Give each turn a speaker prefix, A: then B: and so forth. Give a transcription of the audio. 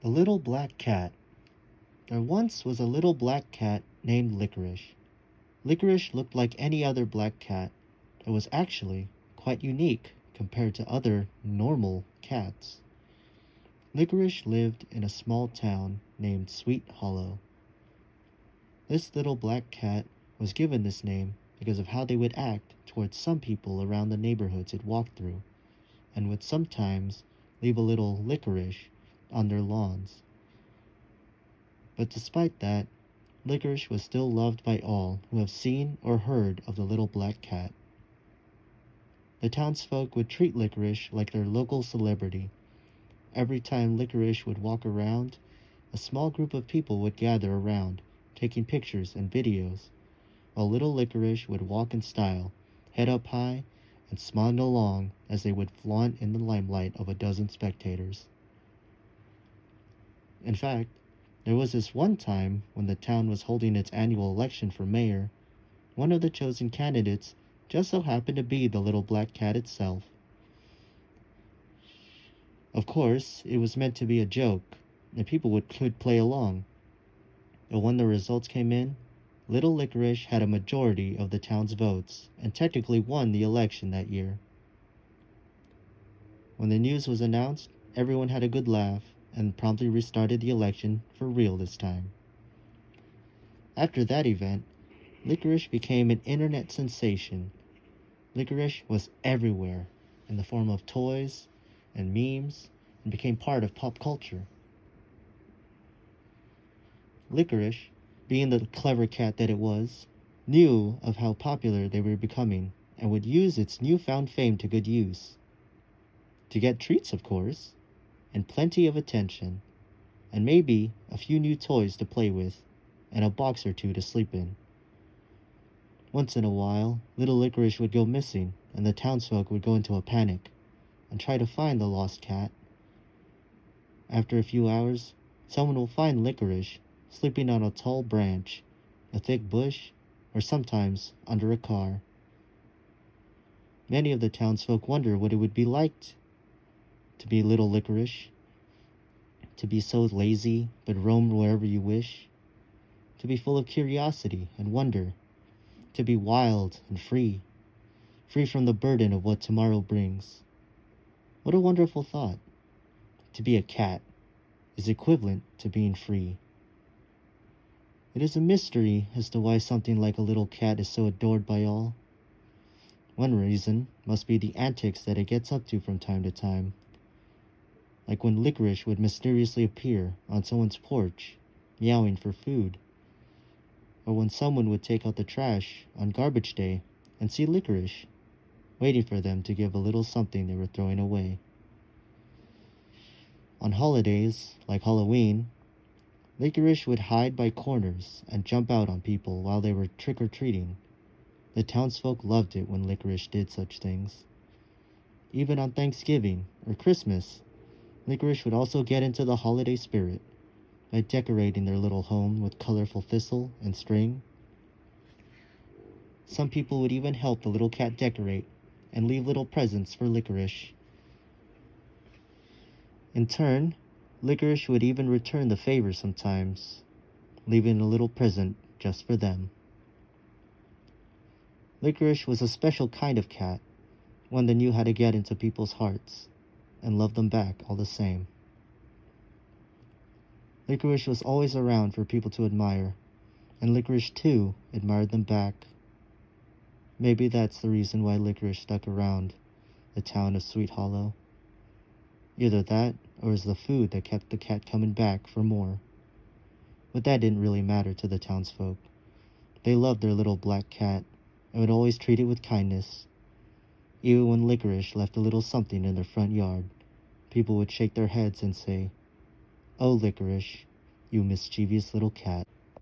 A: The Little Black Cat. There once was a little black cat named Licorice. Licorice looked like any other black cat. It was actually quite unique compared to other normal cats. Licorice lived in a small town named Sweet Hollow. This little black cat was given this name because of how they would act towards some people around the neighborhoods it walked through, and would sometimes leave a little licorice on their lawns. But despite that, Licorice was still loved by all who have seen or heard of the little black cat. The townsfolk would treat Licorice like their local celebrity. Every time Licorice would walk around, a small group of people would gather around, taking pictures and videos, while little Licorice would walk in style, head up high, and smile along as they would flaunt in the limelight of a dozen spectators. In fact, there was this one time when the town was holding its annual election for mayor. One of the chosen candidates just so happened to be the little black cat itself. Of course, it was meant to be a joke, and people could play along. But when the results came in, Little Licorice had a majority of the town's votes and technically won the election that year. When the news was announced, everyone had a good laugh and promptly restarted the election for real this time. After that event, Licorice became an internet sensation. Licorice was everywhere in the form of toys and memes and became part of pop culture. Licorice, being the clever cat that it was, knew of how popular they were becoming and would use its newfound fame to good use. To get treats, of course, and plenty of attention, and maybe a few new toys to play with, and a box or two to sleep in. Once in a while, little Licorice would go missing, and the townsfolk would go into a panic and try to find the lost cat. After a few hours, someone will find Licorice sleeping on a tall branch, a thick bush, or sometimes under a car. Many of the townsfolk wonder what it would be like to be little Licorice, to be so lazy but roam wherever you wish, to be full of curiosity and wonder, to be wild and free from the burden of what tomorrow brings. What a wonderful thought. To be a cat is equivalent to being free. It is a mystery as to why something like a little cat is so adored by all. One reason must be the antics that it gets up to from time to time, like when Licorice would mysteriously appear on someone's porch, meowing for food, or when someone would take out the trash on garbage day and see Licorice, waiting for them to give a little something they were throwing away. On holidays, like Halloween, Licorice would hide by corners and jump out on people while they were trick-or-treating. The townsfolk loved it when Licorice did such things. Even on Thanksgiving or Christmas, Licorice would also get into the holiday spirit by decorating their little home with colorful thistle and string. Some people would even help the little cat decorate and leave little presents for Licorice. In turn, Licorice would even return the favor sometimes, leaving a little present just for them. Licorice was a special kind of cat, one that knew how to get into people's hearts and love them back all the same. Licorice was always around for people to admire, and Licorice too admired them back. Maybe that's the reason why Licorice stuck around the town of Sweet Hollow. Either that, or it was the food that kept the cat coming back for more. But that didn't really matter to the townsfolk. They loved their little black cat and would always treat it with kindness. Even when Licorice left a little something in their front yard, people would shake their heads and say, "Oh, Licorice, you mischievous little cat."